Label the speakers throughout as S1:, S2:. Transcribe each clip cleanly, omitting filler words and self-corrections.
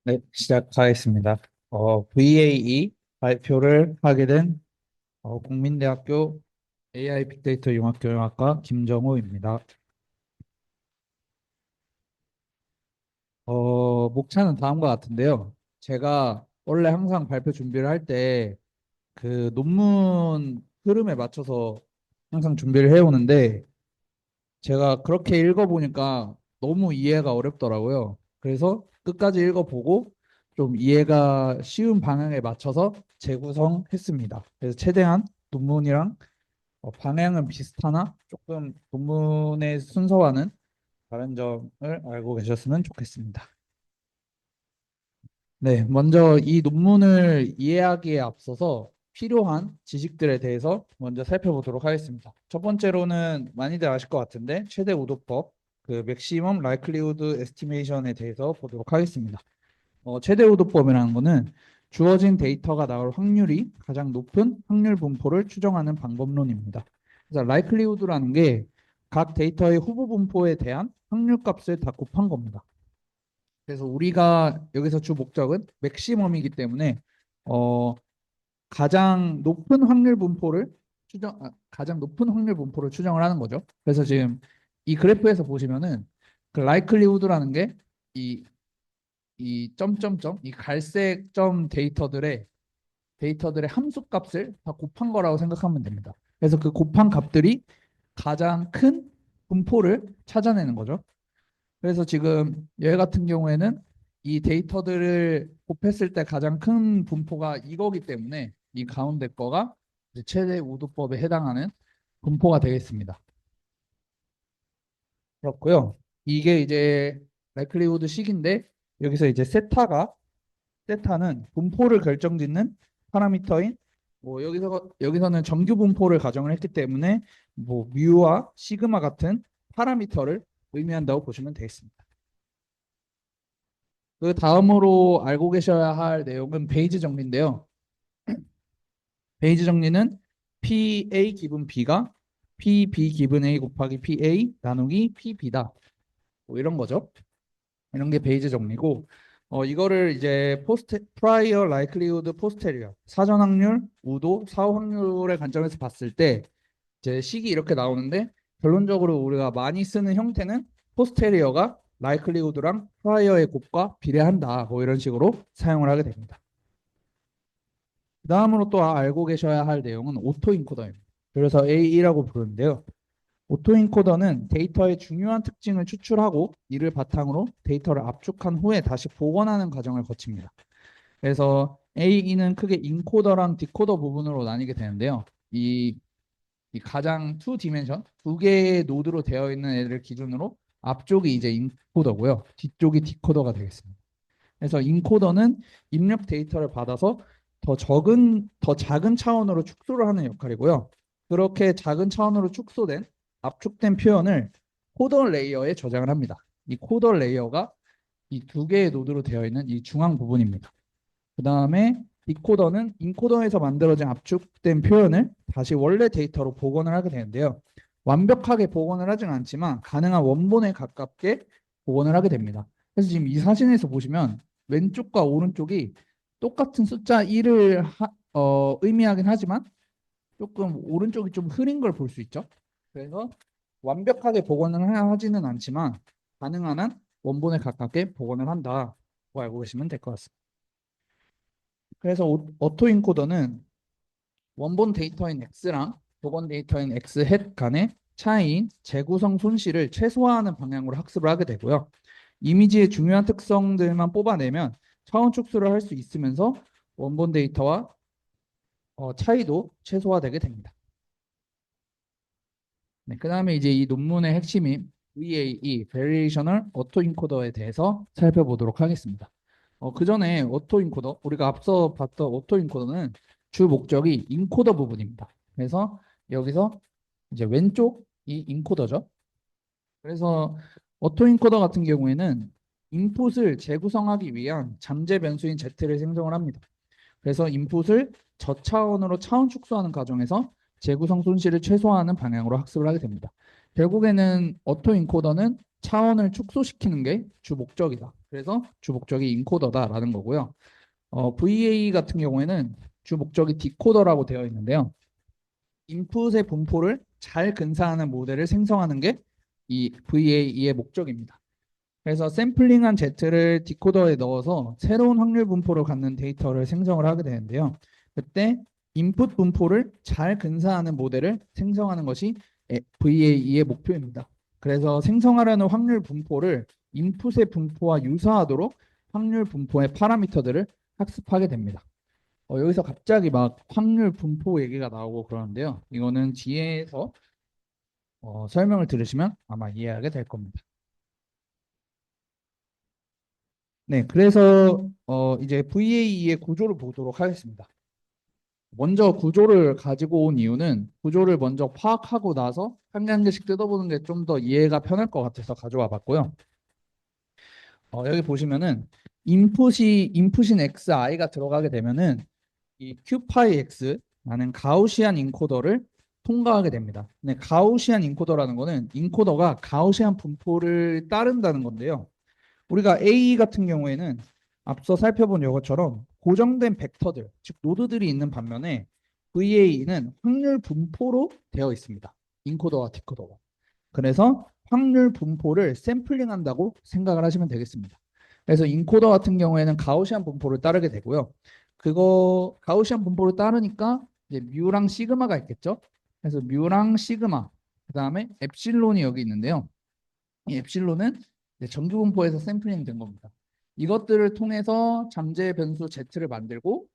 S1: 네, 시작하겠습니다. VAE 발표를 하게 된 국민대학교 AI 빅데이터 융합교양학과 김정우입니다. 목차는 다음과 같은데요. 제가 원래 항상 발표 준비를 할 때 그 논문 흐름에 맞춰서 항상 준비를 해오는데 제가 그렇게 읽어보니까 너무 이해가 어렵더라고요. 그래서 끝까지 읽어보고 좀 이해가 쉬운 방향에 맞춰서 재구성했습니다. 그래서 최대한 논문이랑 방향은 비슷하나 조금 논문의 순서와는 다른 점을 알고 계셨으면 좋겠습니다. 네, 먼저 이 논문을 이해하기에 앞서서 필요한 지식들에 대해서 먼저 살펴보도록 하겠습니다. 첫 번째로는 많이들 아실 것 같은데 최대 우도법, 그 맥시멈 라이클리후드 에스티메이션에 대해서 보도록 하겠습니다. 최대 우도법이라는 것은 주어진 데이터가 나올 확률이 가장 높은 확률 분포를 추정하는 방법론입니다. 그래서 라이클리후드라는 게 각 데이터의 후보 분포에 대한 확률 값을 다 곱한 겁니다. 그래서 우리가 여기서 주 목적은 맥시멈이기 때문에 어, 가장 높은 확률 분포를 추정을 하는 거죠. 그래서 지금 이 그래프에서 보시면은 그 라이클리후드라는 게 이 점점점 이 갈색 점 데이터들의 함수 값을 다 곱한 거라고 생각하면 됩니다. 그래서 그 곱한 값들이 가장 큰 분포를 찾아내는 거죠. 그래서 지금 얘 같은 경우에는 이 데이터들을 곱했을 때 가장 큰 분포가 이거기 때문에 이 가운데 거가 이제 최대 우도법에 해당하는 분포가 되겠습니다. 그렇고요. 이게 이제 라이클리후드 식인데 여기서 이제 세타는 분포를 결정짓는 파라미터인 뭐 여기서는 정규 분포를 가정을 했기 때문에 뭐 뮤와 시그마 같은 파라미터를 의미한다고 보시면 되겠습니다. 그 다음으로 알고 계셔야 할 내용은 베이지 정리인데요. 베이지 정리는 PA 기분 B가 PB 기분 A 곱하기 PA 나누기 PB다. 뭐 이런 거죠. 이런 게 베이지 정리고 이거를 이제 프라이어 라이클리우드 포스테리어 사전 확률, 우도, 사후 확률의 관점에서 봤을 때 이제 식이 이렇게 나오는데 결론적으로 우리가 많이 쓰는 형태는 포스테리어가 라이클리우드랑 프라이어의 곱과 비례한다. 뭐 이런 식으로 사용을 하게 됩니다. 그 다음으로 또 알고 계셔야 할 내용은 오토인코더입니다. 그래서 AE라고 부르는데요. 오토인코더는 데이터의 중요한 특징을 추출하고 이를 바탕으로 데이터를 압축한 후에 다시 복원하는 과정을 거칩니다. 그래서 AE는 크게 인코더랑 디코더 부분으로 나뉘게 되는데요. 이 가장 투 디멘션 두 개의 노드로 되어 있는 애들 기준으로 앞쪽이 이제 인코더고요. 뒤쪽이 디코더가 되겠습니다. 그래서 인코더는 입력 데이터를 받아서 더 작은 차원으로 축소를 하는 역할이고요. 그렇게 작은 차원으로 축소된 압축된 표현을 코더 레이어에 저장을 합니다. 이 코더 레이어가 이 두 개의 노드로 되어 있는 이 중앙 부분입니다. 그 다음에 디코더는 인코더에서 만들어진 압축된 표현을 다시 원래 데이터로 복원을 하게 되는데요. 완벽하게 복원을 하지는 않지만 가능한 원본에 가깝게 복원을 하게 됩니다. 그래서 지금 이 사진에서 보시면 왼쪽과 오른쪽이 똑같은 숫자 1을 의미하긴 하지만 조금 오른쪽이 좀 흐린 걸 볼 수 있죠. 그래서 완벽하게 복원을 하지는 않지만 가능한 한 원본에 가깝게 복원을 한다고 알고 계시면 될 것 같습니다. 그래서 오토 인코더는 원본 데이터인 X랑 복원 데이터인 X 헷 간의 차이인 재구성 손실을 최소화하는 방향으로 학습을 하게 되고요. 이미지의 중요한 특성들만 뽑아내면 차원 축소를 할 수 있으면서 원본 데이터와 차이도 최소화되게 됩니다. 네, 그 다음에 이제 이 논문의 핵심인 VAE, Variational Autoencoder에 대해서 살펴보도록 하겠습니다. 그 전에 오토인코더, 우리가 앞서 봤던 오토인코더는 주 목적이 인코더 부분입니다. 그래서 여기서 이제 왼쪽이 인코더죠. 그래서 오토인코더 같은 경우에는 인풋을 재구성하기 위한 잠재 변수인 Z를 생성을 합니다. 그래서 인풋을 저차원으로 차원 축소하는 과정에서 재구성 손실을 최소화하는 방향으로 학습을 하게 됩니다. 결국에는 오토인코더는 차원을 축소시키는 게 주 목적이다. 그래서 주 목적이 인코더다라는 거고요. VA 같은 경우에는 주 목적이 디코더라고 되어 있는데요. 인풋의 분포를 잘 근사하는 모델을 생성하는 게 이 VA의 목적입니다. 그래서 샘플링한 Z를 디코더에 넣어서 새로운 확률 분포를 갖는 데이터를 생성을 하게 되는데요. 그때 인풋 분포를 잘 근사하는 모델을 생성하는 것이 VA의 목표입니다. 그래서 생성하려는 확률 분포를 인풋의 분포와 유사하도록 확률 분포의 파라미터들을 학습하게 됩니다. 여기서 갑자기 막 확률 분포 얘기가 나오고 그러는데요. 이거는 뒤에서 설명을 들으시면 아마 이해하게 될 겁니다. 네, 그래서 이제 VA의 구조를 보도록 하겠습니다. 먼저 구조를 가지고 온 이유는 구조를 먼저 파악하고 나서 한 개 한 개씩 뜯어보는 게 좀 더 이해가 편할 것 같아서 가져와 봤고요. 여기 보시면은 인풋인xi가 들어가게 되면은 이 q파이 x라는 가우시안 인코더를 통과하게 됩니다. 네, 가우시안 인코더라는 거는 인코더가 가우시안 분포를 따른다는 건데요. 우리가 A 같은 경우에는 앞서 살펴본 이것처럼 고정된 벡터들, 즉 노드들이 있는 반면에 VA는 확률 분포로 되어 있습니다. 인코더와 디코더가. 그래서 확률 분포를 샘플링한다고 생각을 하시면 되겠습니다. 그래서 인코더 같은 경우에는 가우시안 분포를 따르게 되고요. 그거 가우시안 분포를 따르니까 이제 뮤랑 시그마가 있겠죠. 그래서 뮤랑 시그마, 그다음에 엡실론이 여기 있는데요. 이 엡실론은 이제 정규 분포에서 샘플링 된 겁니다. 이것들을 통해서 잠재 변수 Z를 만들고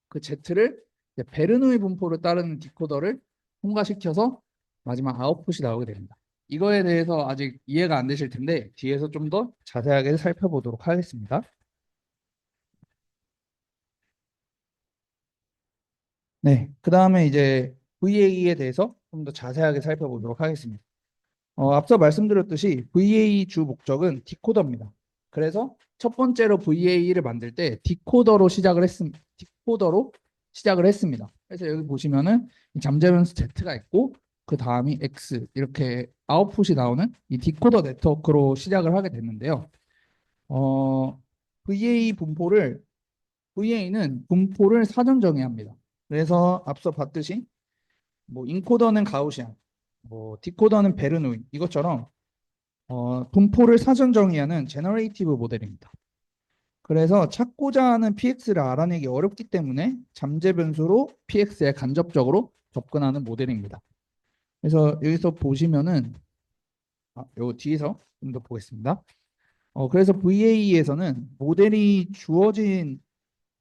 S1: 그 Z를 이제 베르누이 분포를 따르는 디코더를 통과시켜서 마지막 아웃풋이 나오게 됩니다. 이거에 대해서 아직 이해가 안 되실 텐데 뒤에서 좀 더 자세하게 살펴보도록 하겠습니다. 네, 그 다음에 이제 VA에 대해서 좀 더 자세하게 살펴보도록 하겠습니다. 앞서 말씀드렸듯이 VA 주 목적은 디코더입니다. 그래서 첫 번째로 VA를 만들 때 디코더로 시작을 했습니다. 그래서 여기 보시면은 이 잠재 변수 Z가 있고 그 다음이 X 이렇게 아웃풋이 나오는 이 디코더 네트워크로 시작을 하게 됐는데요. 어, VA 분포를 VA는 분포를 사전 정의합니다. 그래서 앞서 봤듯이 뭐 인코더는 가우시안, 뭐 디코더는 베르노이 이것처럼 분포를 사전 정의하는 제너레이티브 모델입니다. 그래서 찾고자 하는 PX를 알아내기 어렵기 때문에 잠재 변수로 PX에 간접적으로 접근하는 모델입니다. 그래서 여기서 보시면은 요 뒤에서 좀 더 보겠습니다. 그래서 VA에서는 모델이 주어진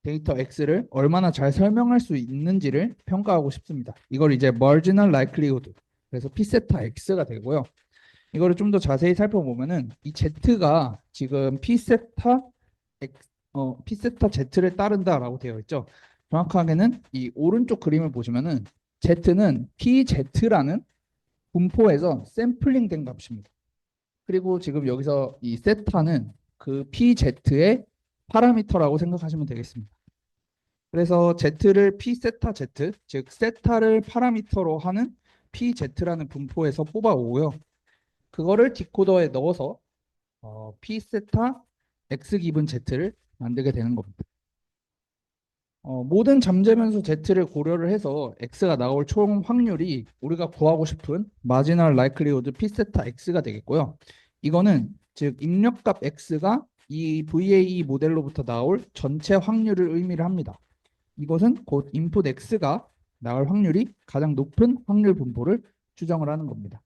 S1: 데이터 X를 얼마나 잘 설명할 수 있는지를 평가하고 싶습니다. 이걸 이제 marginal likelihood, 그래서 P 세타 X가 되고요. 이거를 좀 더 자세히 살펴보면은 이 Z가 지금 P 세타 P 세타 Z를 따른다라고 되어 있죠. 정확하게는 이 오른쪽 그림을 보시면은 Z는 PZ라는 분포에서 샘플링 된 값입니다. 그리고 지금 여기서 이 세타는 그 PZ의 파라미터라고 생각하시면 되겠습니다. 그래서 Z를 P 세타 Z, 즉 세타를 파라미터로 하는 PZ라는 분포에서 뽑아오고요. 그거를 디코더에 넣어서 P 세타 X 기분 Z를 만들게 되는 겁니다. 모든 잠재 변수 Z를 고려를 해서 X가 나올 총 확률이 우리가 구하고 싶은 마지널 라이클리우드 P 세타 X가 되겠고요. 이거는 즉 입력값 X가 이 VAE 모델로부터 나올 전체 확률을 의미를 합니다. 이것은 곧 인풋 X가 나올 확률이 가장 높은 확률 분포를 추정을 하는 겁니다.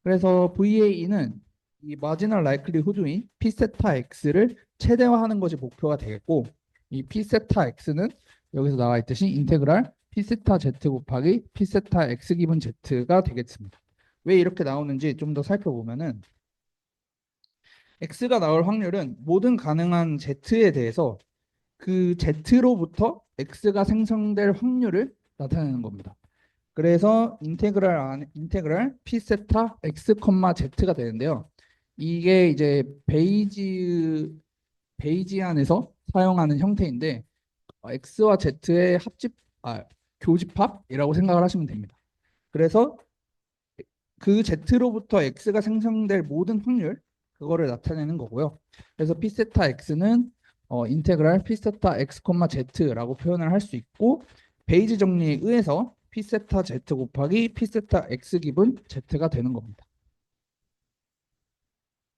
S1: 그래서 VAE는 이 마지널 라이클리 후드인 P 세타 X를 최대화하는 것이 목표가 되겠고 이 P 세타 X는 여기서 나와 있듯이 인테그랄 P 세타 Z 곱하기 P 세타 X 기분 Z가 되겠습니다. 왜 이렇게 나오는지 좀 더 살펴보면은 X가 나올 확률은 모든 가능한 Z에 대해서 그 Z로부터 X가 생성될 확률을 나타내는 겁니다. 그래서 인테그랄 P 세타 X, Z가 되는데요. 이게 이제 베이지안에서 사용하는 형태인데 X와 Z의 교집합이라고 생각을 하시면 됩니다. 그래서 그 Z로부터 X가 생성될 모든 확률, 그거를 나타내는 거고요. 그래서 p 세타 x는 인테그랄 p 세타 x, z라고 표현을 할 수 있고 베이지 정리에 의해서 p 세타 z 곱하기 p 세타 x 기분 z가 되는 겁니다.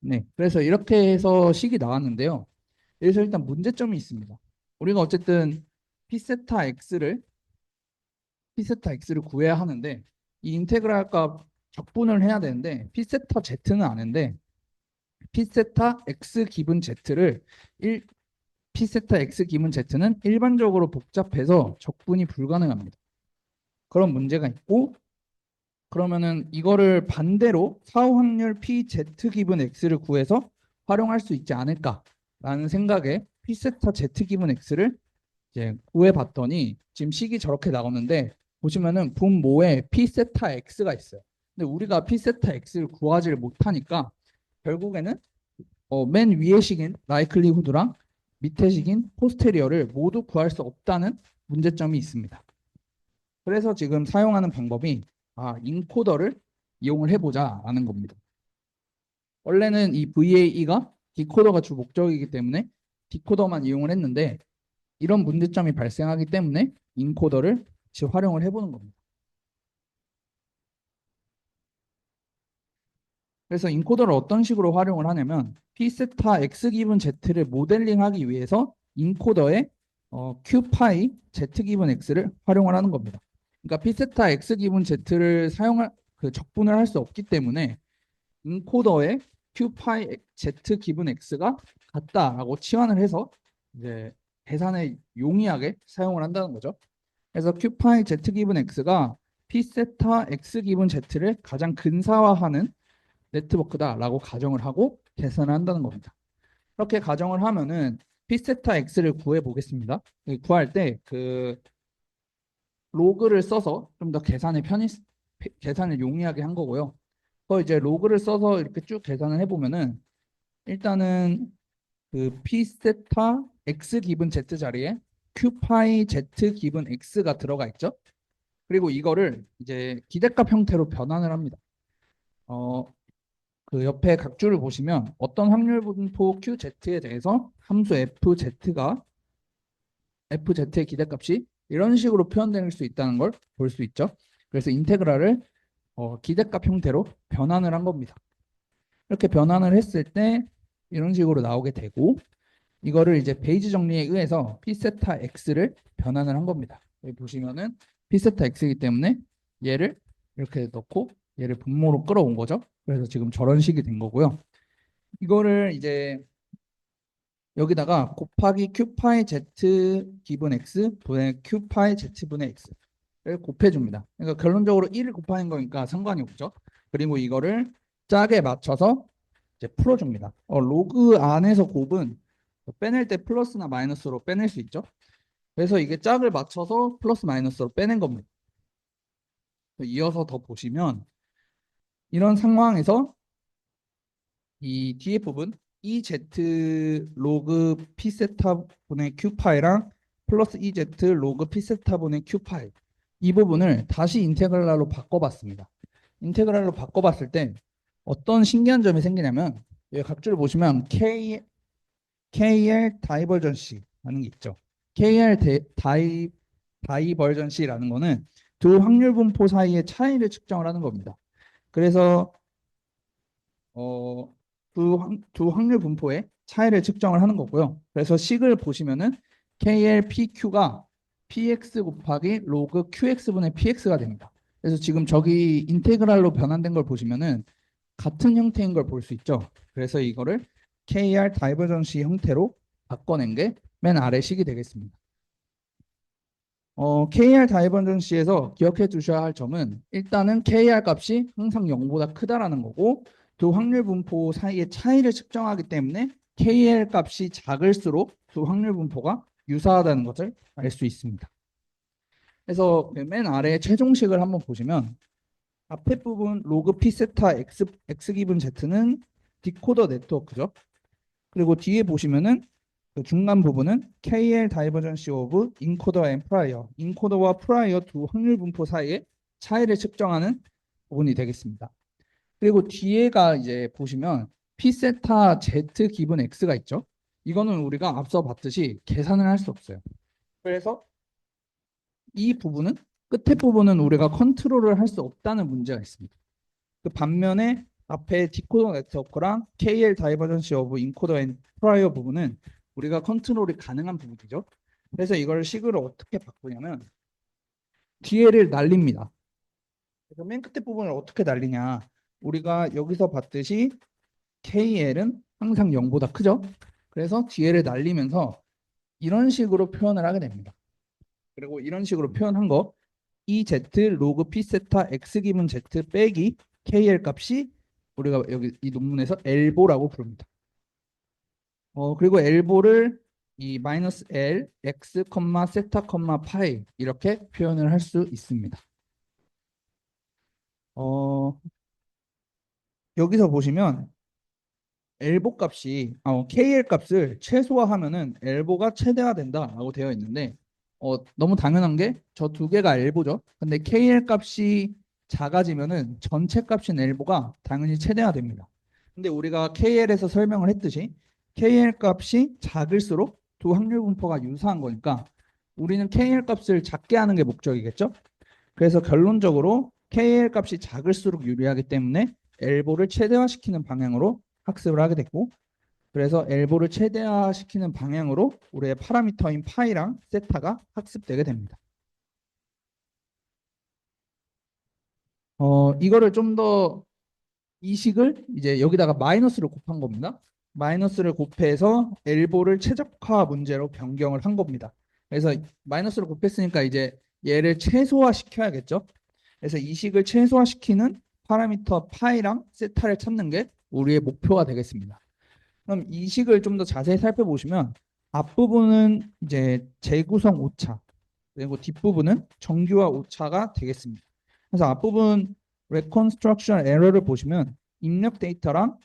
S1: 네, 그래서 이렇게 해서 식이 나왔는데요. 여기서 일단 문제점이 있습니다. 우리가 어쨌든 피세타 x를 구해야 하는데 이 인테그랄 값 적분을 해야 되는데 피세타 z는 아는데 피세타 x 기분 z를 피세타 x 기분 z는 일반적으로 복잡해서 적분이 불가능합니다. 그런 문제가 있고 그러면은 이거를 반대로 사후 확률 pz 기분 x를 구해서 활용할 수 있지 않을까라는 생각에 p세타 z 기분 x를 이제 구해봤더니 지금 식이 저렇게 나오는데 보시면은 분모에 p세타 x가 있어요. 근데 우리가 p세타 x를 구하지를 못하니까 결국에는 맨 위의 식인 라이클리후드랑 밑에 식인 포스테리어를 모두 구할 수 없다는 문제점이 있습니다. 그래서 지금 사용하는 방법이 인코더를 이용을 해보자라는 겁니다. 원래는 이 VAE가 디코더가 주 목적이기 때문에 디코더만 이용을 했는데 이런 문제점이 발생하기 때문에 인코더를 같이 활용을 해보는 겁니다. 그래서 인코더를 어떤 식으로 활용을 하냐면 P세타 X 기분 Z를 모델링하기 위해서 인코더에 Q파이 Z 기분 X를 활용을 하는 겁니다. 그러니까 P세타 X 기분 Z를 사용할 적분을 할 수 없기 때문에 인코더에 Q파이 Z 기분 X가 같다라고 치환을 해서 이제 계산에 용이하게 사용을 한다는 거죠. 그래서 Q파이 Z 기분 X가 P세타 X 기분 Z를 가장 근사화하는 네트워크다라고 가정을 하고 계산을 한다는 겁니다. 이렇게 가정을 하면은 P세타 X를 구해 보겠습니다. 구할 때 그 로그를 써서 좀 더 계산을 용이하게 한 거고요. 이제 로그를 써서 이렇게 쭉 계산을 해보면은 일단은 그 P세타 X 기분 Z 자리에 Q파이 Z 기분 X가 들어가 있죠. 그리고 이거를 이제 기대값 형태로 변환을 합니다. 그 옆에 각줄을 보시면 어떤 확률 분포 QZ에 대해서 함수 FZ의 기대값이 이런 식으로 표현될 수 있다는 걸 볼 수 있죠. 그래서 인테그랄을 기대값 형태로 변환을 한 겁니다. 이렇게 변환을 했을 때 이런 식으로 나오게 되고 이거를 이제 베이지 정리에 의해서 P세타 X를 변환을 한 겁니다. 여기 보시면은 P세타 X이기 때문에 얘를 이렇게 넣고 얘를 분모로 끌어온 거죠. 그래서 지금 저런 식이 된 거고요. 이거를 이제 여기다가 곱하기 Q파이 Z 기분 X 분의 Q파이 Z 분의 X를 곱해줍니다. 그러니까 결론적으로 1을 곱하는 거니까 상관이 없죠. 그리고 이거를 짝에 맞춰서 이제 풀어줍니다. 로그 안에서 곱은 빼낼 때 플러스나 마이너스로 빼낼 수 있죠. 그래서 이게 짝을 맞춰서 플러스 마이너스로 빼낸 겁니다. 이어서 더 보시면 이런 상황에서 이 뒤에 부분 EZ 로그 P세타 분의 Q파이랑 플러스 EZ 로그 P세타 분의 Q파이 이 부분을 다시 인테그랄로 바꿔봤습니다. 인테그랄로 바꿔봤을 때 어떤 신기한 점이 생기냐면 여기 각줄을 보시면 KR 다이버전시라는 게 있죠. KR 다이버전시라는 거는 두 확률 분포 사이의 차이를 측정을 하는 겁니다. 그래서 두 확률 분포의 차이를 측정을 하는 거고요. 그래서 식을 보시면은 KLPQ가 PX 곱하기 로그 QX분의 PX가 됩니다. 그래서 지금 저기 인테그랄로 변환된 걸 보시면은 같은 형태인 걸 볼 수 있죠. 그래서 이거를 KR 다이버전시 형태로 바꿔낸 게 맨 아래 식이 되겠습니다. KR 다이버전시에서 기억해 두셔야 할 점은 일단은 KR 값이 항상 0보다 크다라는 거고 두 확률 분포 사이의 차이를 측정하기 때문에 KL 값이 작을수록 두 확률 분포가 유사하다는 것을 알 수 있습니다. 그래서 맨 아래 최종식을 한번 보시면 앞에 부분 로그 P세타 X 기분 Z는 디코더 네트워크죠. 그리고 뒤에 보시면은 그 중간 부분은 KL 다이버전시 오브 인코더 앤 프라이어 인코더와 프라이어 두 확률 분포 사이의 차이를 측정하는 부분이 되겠습니다. 그리고 뒤에가 이제 보시면 P 세타 Z 기분 X가 있죠. 이거는 우리가 앞서 봤듯이 계산을 할 수 없어요. 그래서 이 부분은 끝에 부분은 우리가 컨트롤을 할 수 없다는 문제가 있습니다. 그 반면에 앞에 디코더 네트워크랑 KL 다이버전시 오브 인코더 앤 프라이어 부분은 우리가 컨트롤이 가능한 부분이죠. 그래서 이걸 식으로 어떻게 바꾸냐면 DL을 날립니다. 그래서 맨 끝에 부분을 어떻게 날리냐? 우리가 여기서 봤듯이 KL은 항상 0보다 크죠. 그래서 DL을 날리면서 이런 식으로 표현을 하게 됩니다. 그리고 이런 식으로 표현한 거 EZ 로그 P 세타 X 기분 Z 빼기 KL 값이 우리가 여기 이 논문에서 엘보라고 부릅니다. 그리고 엘보를 이 마이너스 L, X, 세타, 파이 이렇게 표현을 할 수 있습니다. 어, 여기서 보시면 엘보 값이 KL 값을 최소화하면은 엘보가 최대화된다라고 되어 있는데 너무 당연한 게 저 두 개가 엘보죠. 근데 KL 값이 작아지면은 전체 값인 엘보가 당연히 최대화됩니다. 근데 우리가 KL에서 설명을 했듯이 KL 값이 작을수록 두 확률 분포가 유사한 거니까 우리는 KL 값을 작게 하는 게 목적이겠죠. 그래서 결론적으로 KL 값이 작을수록 유리하기 때문에 엘보를 최대화시키는 방향으로 학습을 하게 됐고 그래서 엘보를 최대화시키는 방향으로 우리의 파라미터인 파이랑 세타가 학습되게 됩니다. 이거를 좀 더 이식을 이제 여기다가 마이너스를 곱한 겁니다. 마이너스를 곱해서 엘보를 최적화 문제로 변경을 한 겁니다. 그래서 마이너스를 곱했으니까 이제 얘를 최소화시켜야겠죠. 그래서 이식을 최소화시키는 파라미터 파이랑 세타를 찾는 게 우리의 목표가 되겠습니다. 그럼 이식을 좀 더 자세히 살펴보시면 앞부분은 이제 재구성 오차 그리고 뒷부분은 정규화 오차가 되겠습니다. 그래서 앞부분 reconstruction error를 보시면 입력 데이터랑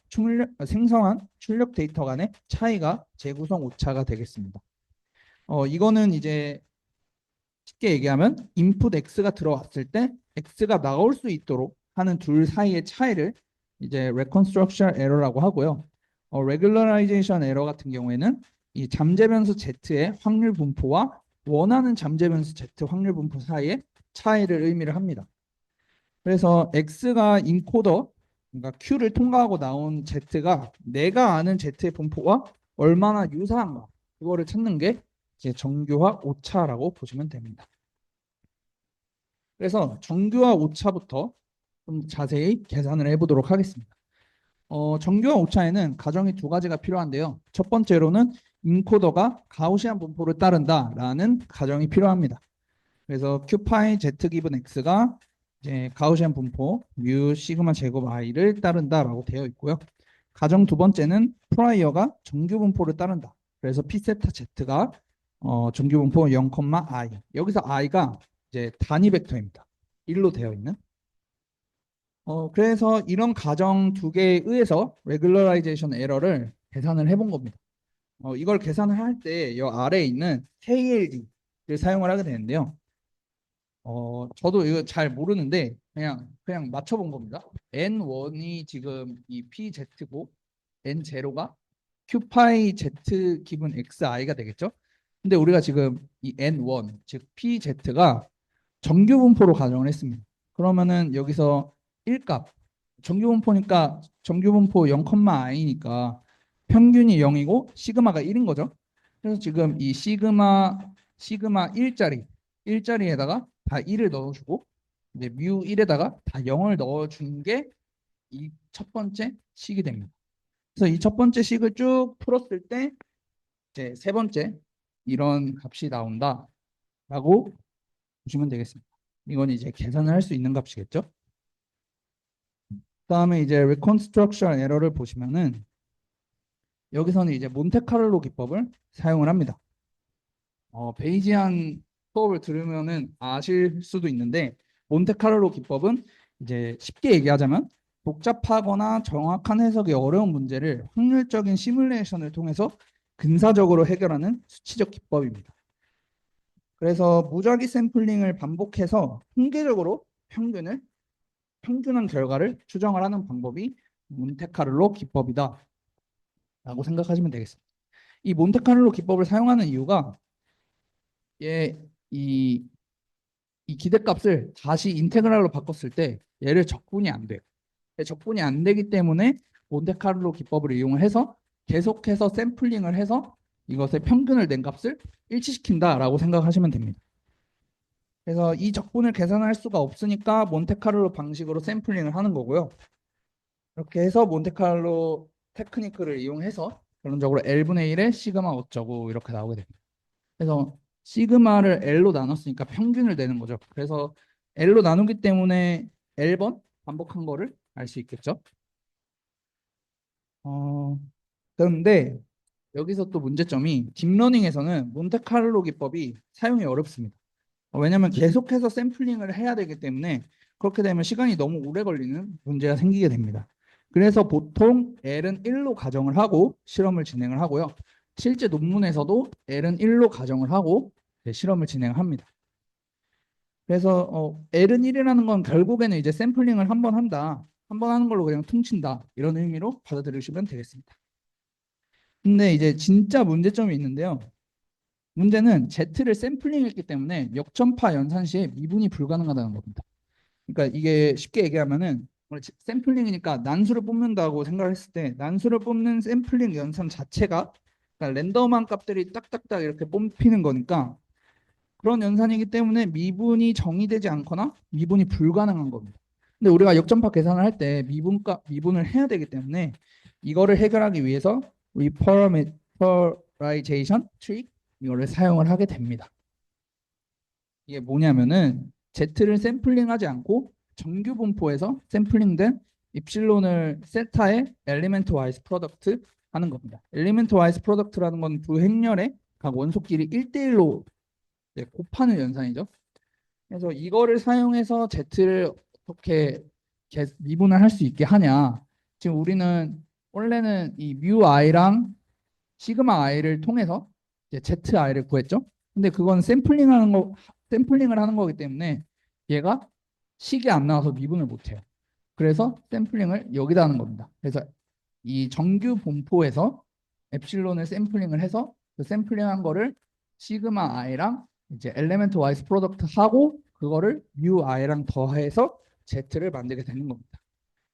S1: 생성한 출력 데이터 간의 차이가 재구성 오차가 되겠습니다. 이거는 이제 쉽게 얘기하면 input x가 들어왔을 때 x가 나올 수 있도록 하는 둘 사이의 차이를 이제 reconstruction error라고 하고요. regularization error 같은 경우에는 이 잠재 변수 z의 확률 분포와 원하는 잠재 변수 z 확률 분포 사이의 차이를 의미를 합니다. 그래서 x가 인코더 그러니까 q를 통과하고 나온 z가 내가 아는 z의 분포와 얼마나 유사한가 그거를 찾는 게 이제 정규화 오차라고 보시면 됩니다. 그래서 정규화 오차부터 좀 자세히 계산을 해보도록 하겠습니다. 정규화 오차에는 가정이 두 가지가 필요한데요. 첫 번째로는 인코더가 가우시안 분포를 따른다라는 가정이 필요합니다. 그래서 q 파이 z 기분 x가 이제 가우시안 분포 뮤 시그마 제곱 i를 따른다라고 되어 있고요. 가정 두 번째는 프라이어가 정규 분포를 따른다. 그래서 p 세타 z가 정규 분포 0, i. 여기서 i가 이제 단위 벡터입니다. 1로 되어 있는. 그래서 이런 가정 두 개에 의해서 regularization error를 계산을 해본 겁니다. 이걸 계산을 할 때 이 아래에 있는 KLD를 사용을 하게 되는데요. 저도 이거 잘 모르는데 그냥 맞춰본 겁니다. N1이 지금 이 PZ고 N0가 Q파이 Z 기분 XI가 되겠죠? 근데 우리가 지금 이 N1 즉 PZ가 정규 분포로 가정을 했습니다. 그러면은 여기서 1값 정규 분포니까 정규 분포 0,i니까 평균이 0이고 시그마가 1인 거죠. 그래서 지금 이 시그마 1짜리에다가 다 1을 넣어주고 이제 뮤 1에다가 다 0을 넣어준 게 이 첫 번째 식이 됩니다. 그래서 이 첫 번째 식을 쭉 풀었을 때 이제 세 번째 이런 값이 나온다라고 보시면 되겠습니다. 이건 이제 계산을 할 수 있는 값이겠죠. 그다음에 이제 reconstruction error를 보시면은 여기서는 이제 몬테카를로 기법을 사용을 합니다. 베이지안 수업을 들으면은 아실 수도 있는데 몬테카를로 기법은 이제 쉽게 얘기하자면 복잡하거나 정확한 해석이 어려운 문제를 확률적인 시뮬레이션을 통해서 근사적으로 해결하는 수치적 기법입니다. 그래서 무작위 샘플링을 반복해서 통계적으로 평균한 결과를 추정을 하는 방법이 몬테카를로 기법이다 라고 생각하시면 되겠습니다. 이 몬테카를로 기법을 사용하는 이유가 얘, 이, 이 기대값을 다시 인테그랄로 바꿨을 때 얘를 적분이 안 돼요. 적분이 안 되기 때문에 몬테카를로 기법을 이용을 해서 계속해서 샘플링을 해서 이것의 평균을 낸 값을 일치시킨다라고 생각하시면 됩니다. 그래서 이 적분을 계산할 수가 없으니까 몬테카를로 방식으로 샘플링을 하는 거고요. 이렇게 해서 몬테카를로 테크니크를 이용해서 결론적으로 L분의 1에 시그마 어쩌고 이렇게 나오게 됩니다. 그래서 시그마를 L로 나눴으니까 평균을 내는 거죠. 그래서 L로 나누기 때문에 L번 반복한 거를 알 수 있겠죠. 그런데 여기서 또 문제점이 딥러닝에서는 몬테카를로 기법이 사용이 어렵습니다. 왜냐하면 계속해서 샘플링을 해야 되기 때문에 그렇게 되면 시간이 너무 오래 걸리는 문제가 생기게 됩니다. 그래서 보통 L은 1로 가정을 하고 실험을 진행을 하고요. 실제 논문에서도 L은 1로 가정을 하고 실험을 진행합니다. 그래서 L은 1이라는 건 결국에는 이제 샘플링을 한 번 한다. 한 번 하는 걸로 그냥 퉁친다. 이런 의미로 받아들이시면 되겠습니다. 근데 이제 진짜 문제점이 있는데요. 문제는 Z를 샘플링했기 때문에 역전파 연산 시에 미분이 불가능하다는 겁니다. 그러니까 이게 쉽게 얘기하면은 샘플링이니까 난수를 뽑는다고 생각을 했을 때 난수를 뽑는 샘플링 연산 자체가 그러니까 랜덤한 값들이 딱딱딱 이렇게 뽑히는 거니까 그런 연산이기 때문에 미분이 정의되지 않거나 미분이 불가능한 겁니다. 근데 우리가 역전파 계산을 할 때 미분을 해야 되기 때문에 이거를 해결하기 위해서 리퍼러미터라이제이션 트릭 이거를 사용을 하게 됩니다. 이게 뭐냐면은 Z를 샘플링하지 않고 정규 분포에서 샘플링된 입실론을 세타의 엘리멘트 와이즈 프로덕트 하는 겁니다. 엘리멘트 와이즈 프로덕트라는 건 두 행렬의 각 원소끼리 1대1로 곱하는 연산이죠. 그래서 이거를 사용해서 Z를 어떻게 미분을 할 수 있게 하냐. 지금 우리는 원래는 이 뮤 i랑 시그마 i를 통해서 이제 Z i를 구했죠. 근데 그건 샘플링을 하는 거기 때문에 얘가 식이 안 나와서 미분을 못 해요. 그래서 샘플링을 여기다 하는 겁니다. 그래서 이 정규 분포에서 엡실론을 샘플링을 해서 그 샘플링한 거를 시그마 i랑 이제 엘레멘트 와이스 프로덕트 하고 그거를 뮤 i랑 더해서 Z를 만들게 되는 겁니다.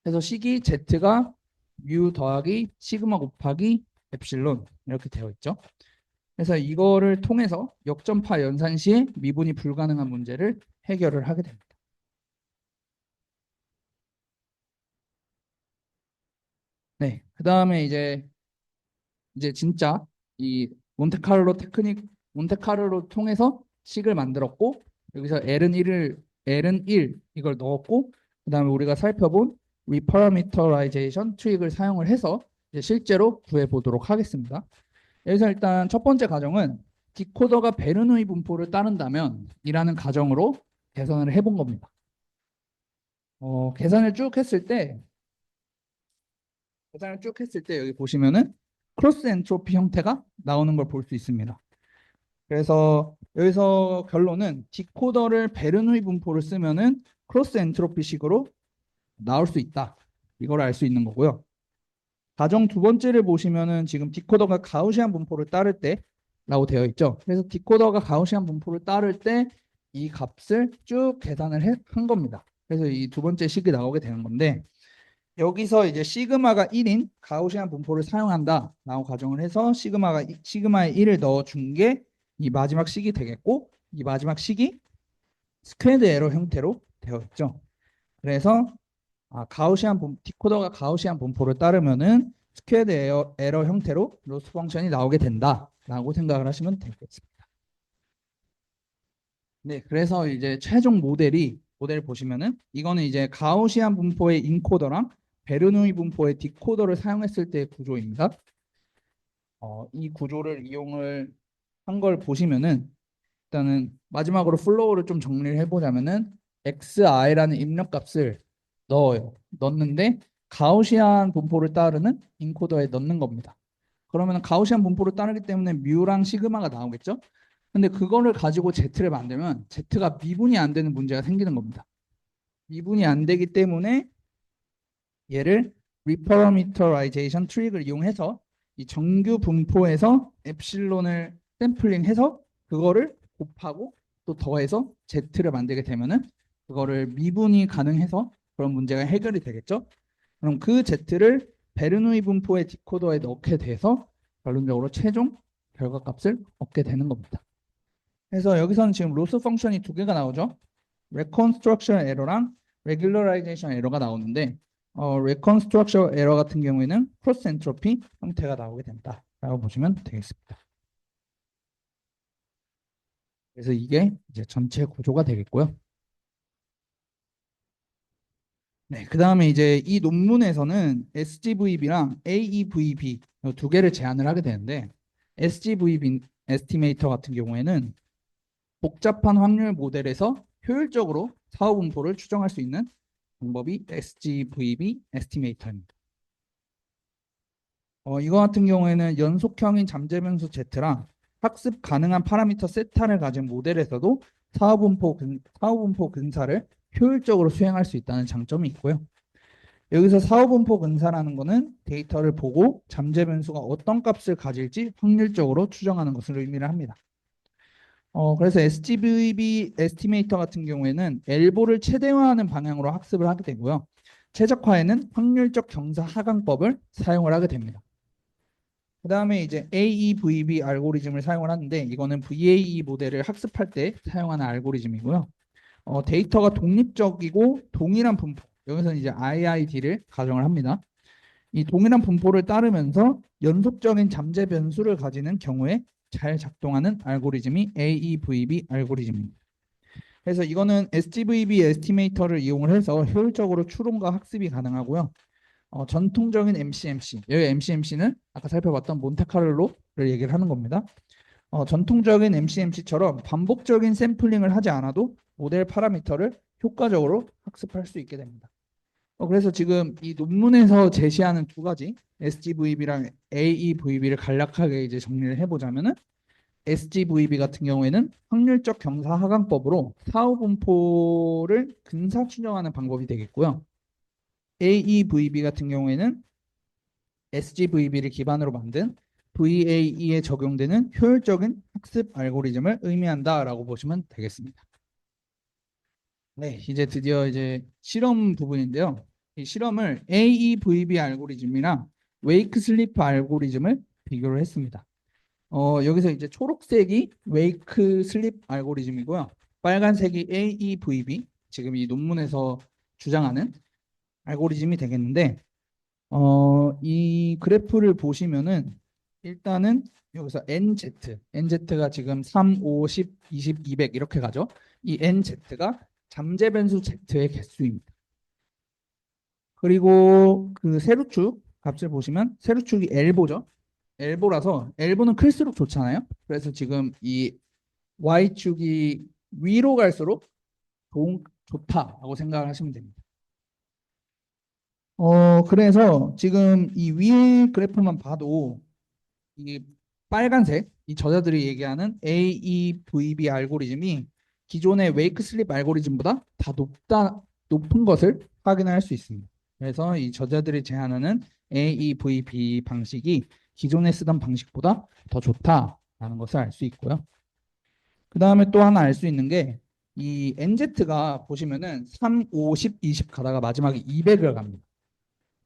S1: 그래서 식이 Z가 뮤 더하기 시그마 곱하기 엡실론 이렇게 되어 있죠. 그래서 이거를 통해서 역전파 연산 시에 미분이 불가능한 문제를 해결을 하게 됩니다. 네, 그 다음에 이제 진짜 이 몬테카를로 통해서 식을 만들었고 여기서 L은 1 이걸 넣었고 그다음에 우리가 살펴본 리퍼러미터라이제이션 트릭을 사용을 해서 이제 실제로 구해 보도록 하겠습니다. 여기서 일단 첫 번째 가정은 디코더가 베르누이 분포를 따른다면 이라는 가정으로 계산을 해본 겁니다. 계산을 쭉 했을 때 여기 보시면은 크로스 엔트로피 형태가 나오는 걸 볼 수 있습니다. 그래서 여기서 결론은 디코더를 베르누이 분포를 쓰면은 크로스 엔트로피식으로 나올 수 있다. 이걸 알 수 있는 거고요. 가정 두 번째를 보시면은 지금 디코더가 가우시안 분포를 따를 때라고 되어 있죠. 그래서 디코더가 가우시안 분포를 따를 때 이 값을 쭉 계산을 한 겁니다. 그래서 이 두 번째 식이 나오게 되는 건데 여기서 이제 시그마가 1인 가우시안 분포를 사용한다라고 가정을 해서 시그마의 1을 넣어준 게 이 마지막 식이 되겠고 이 마지막 식이 스퀘어드 에러 형태로 되어 있죠. 그래서 디코더가 가우시안 분포를 따르면은 스퀘어드 에러 형태로 로스 펑션이 나오게 된다라고 생각을 하시면 되겠습니다. 네, 그래서 이제 최종 모델 보시면은 이거는 이제 가우시안 분포의 인코더랑 베르누이 분포의 디코더를 사용했을 때의 구조입니다. 이 구조를 이용을 한 걸 보시면은 일단은 마지막으로 플로우를 좀 정리를 해보자면은 xi라는 입력값을 넣었는데 가우시안 분포를 따르는 인코더에 넣는 겁니다. 그러면 가우시안 분포를 따르기 때문에 뮤랑 시그마가 나오겠죠? 근데 그거를 가지고 Z를 만들면 Z가 미분이 안 되는 문제가 생기는 겁니다. 미분이 안 되기 때문에 얘를 reparameterization 트릭을 이용해서 이 정규 분포에서 엡실론을 샘플링해서 그거를 곱하고 또 더해서 Z를 만들게 되면은 그거를 미분이 가능해서 그런 문제가 해결이 되겠죠. 그럼 그 Z를 베르누이 분포의 디코더에 넣게 돼서 결론적으로 최종 결과값을 얻게 되는 겁니다. 그래서 여기서는 지금 로스 펑션이 두 개가 나오죠. reconstruction 에러랑 regularization 에러가 나오는데 reconstruction 에러 같은 경우에는 크로스 엔트로피 형태가 나오게 된다라고 보시면 되겠습니다. 그래서 이게 이제 전체 구조가 되겠고요. 네, 그 다음에 이제 이 논문에서는 SGVB랑 AEVB 두 개를 제안을 하게 되는데 SGVB 에스티메이터 같은 경우에는 복잡한 확률 모델에서 효율적으로 사후 분포를 추정할 수 있는 방법이 SGVB 에스티메이터입니다. 이거 같은 경우에는 연속형인 잠재 변수 Z랑 학습 가능한 파라미터 세타를 가진 모델에서도 사후분포 근사를 효율적으로 수행할 수 있다는 장점이 있고요. 여기서 사후분포 근사라는 것은 데이터를 보고 잠재 변수가 어떤 값을 가질지 확률적으로 추정하는 것을 의미를 합니다. 그래서 SGVB 에스티메이터 같은 경우에는 엘보를 최대화하는 방향으로 학습을 하게 되고요. 최적화에는 확률적 경사 하강법을 사용을 하게 됩니다. 그 다음에 이제 AEVB 알고리즘을 사용을 하는데 이거는 VAE 모델을 학습할 때 사용하는 알고리즘이고요. 데이터가 독립적이고 동일한 분포, 여기서는 이제 IID를 가정을 합니다. 이 동일한 분포를 따르면서 연속적인 잠재 변수를 가지는 경우에 잘 작동하는 알고리즘이 AEVB 알고리즘입니다. 그래서 이거는 SGVB 에스티메이터를 이용을 해서 효율적으로 추론과 학습이 가능하고요. 전통적인 MCMC, 여기 MCMC는 아까 살펴봤던 몬테카를로를 얘기를 하는 겁니다. 전통적인 MCMC처럼 반복적인 샘플링을 하지 않아도 모델 파라미터를 효과적으로 학습할 수 있게 됩니다. 그래서 지금 이 논문에서 제시하는 두 가지 SGVB랑 AEVB를 간략하게 이제 정리를 해보자면은 SGVB 같은 경우에는 확률적 경사 하강법으로 사후 분포를 근사 추정하는 방법이 되겠고요. AEVB 같은 경우에는 SGVB를 기반으로 만든 VAE에 적용되는 효율적인 학습 알고리즘을 의미한다라고 보시면 되겠습니다. 네, 이제 드디어 이제 실험 부분인데요. 이 실험을 AEVB 알고리즘이랑 웨이크 슬리프 알고리즘을 비교를 했습니다. 여기서 이제 초록색이 웨이크 슬립 알고리즘이고요. 빨간색이 AEVB, 지금 이 논문에서 주장하는 알고리즘이 되겠는데 이 그래프를 보시면은 일단은 여기서 NZ가 지금 3, 5, 10, 20, 200 이렇게 가죠. 이 NZ가 잠재 변수 Z의 개수입니다. 그리고 그 세로축 값을 보시면 세로축이 엘보죠. 엘보라서 엘보는 클수록 좋잖아요. 그래서 지금 이 Y축이 위로 갈수록 좋다라고 생각을 하시면 됩니다. 그래서 지금 이 위에 그래프만 봐도 이 빨간색, 이 저자들이 얘기하는 AEVB 알고리즘이 기존의 웨이크 슬립 알고리즘보다 다 높은 것을 확인할 수 있습니다. 그래서 이 저자들이 제안하는 AEVB 방식이 기존에 쓰던 방식보다 더 좋다라는 것을 알 수 있고요. 그 다음에 또 하나 알 수 있는 게 이 NZ가 보시면은 3, 5, 10, 20 가다가 마지막에 200을 갑니다.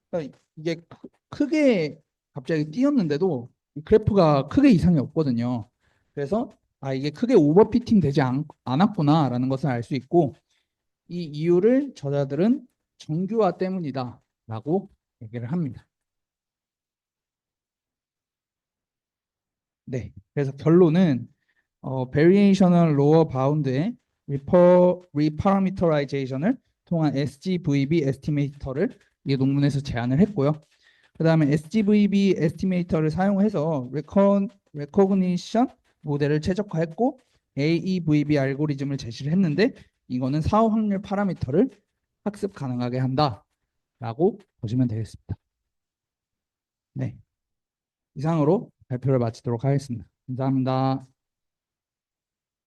S1: 그러니까 이게 크게 갑자기 뛰었는데도 그래프가 크게 이상이 없거든요. 그래서 이게 크게 오버피팅 되지 않았구나라는 것을 알 수 있고 이 이유를 저자들은 정규화 때문이다라고 얘기를 합니다. 네, 그래서 결론은 variational lower bound의 reparameterization을 통한 SGVB 에스티메이터를 이 논문에서 제안을 했고요. 그 다음에 SGVB 에스티메이터를 사용해서 recognition 모델을 최적화했고 AEVB 알고리즘을 제시를 했는데 이거는 사후 확률 파라미터를 학습 가능하게 한다라고 보시면 되겠습니다. 네, 이상으로 발표를 마치도록 하겠습니다. 감사합니다.